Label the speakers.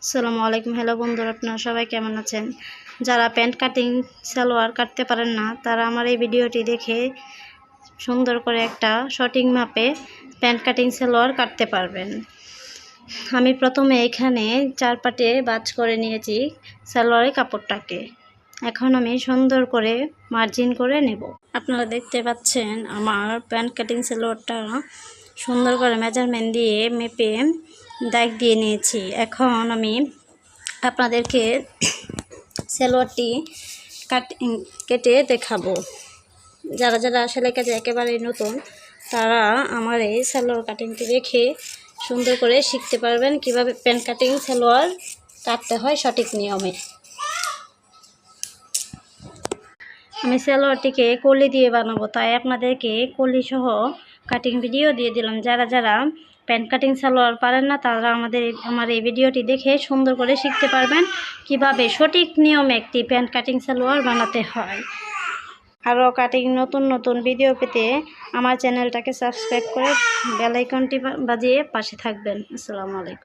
Speaker 1: আসসালামু আলাইকুম। হ্যালো বন্ধুরা, আপনারা সবাই কেমন আছেন? যারা প্যান্ট কাটিং সালোয়ার কাটতে পারেন না তারা আমার এই ভিডিওটি দেখে সুন্দর করে একটা সঠিক মাপে প্যান্ট কাটিং সালোয়ার কাটতে পারবেন। আমি প্রথমে এখানে 4 পাটে ভাঁজ করে নিয়েছি সালোয়ারের কাপড়টাকে। এখন আমি সুন্দর করে মার্জিন করে নেব। আপনারা দেখতে পাচ্ছেন আমার প্যান্ট কাটিং সালোয়ারটা সুন্দর করে মেজারমেন্ট দিয়ে মেপে দাগ দিয়ে নিয়েছি। এখন আমি আপনাদেরকে সালোয়ারটি কেটে দেখাবো। যারা সেলাই কাজে একেবারেই নতুন তারা আমার এই সালোয়ার কাটিংটি দেখে সুন্দর করে শিখতে পারবেন কিভাবে প্যান্ট কাটিং সালোয়ার কাটতে হয় সঠিক নিয়মে। আমি সালোয়ারটিকে কলি দিয়ে বানাবো, তাই আপনাদেরকে কলি সহ কাটিং ভিডিও দিয়ে দিলাম। যারা প্যান্ট কাটিং সালোয়ার পারেন না তারা আমার এই ভিডিওটি দেখে সুন্দর করে শিখতে পারবেন কিভাবে সঠিক নিয়মে একটি প্যান্ট কাটিং সালোয়ার বানাতে হয়। আরও কাটিং নতুন ভিডিও পেতে আমার চ্যানেলটাকে সাবস্ক্রাইব করে বেল আইকনটি বাজিয়ে পাশে থাকবেন। আসসালামু আলাইকুম।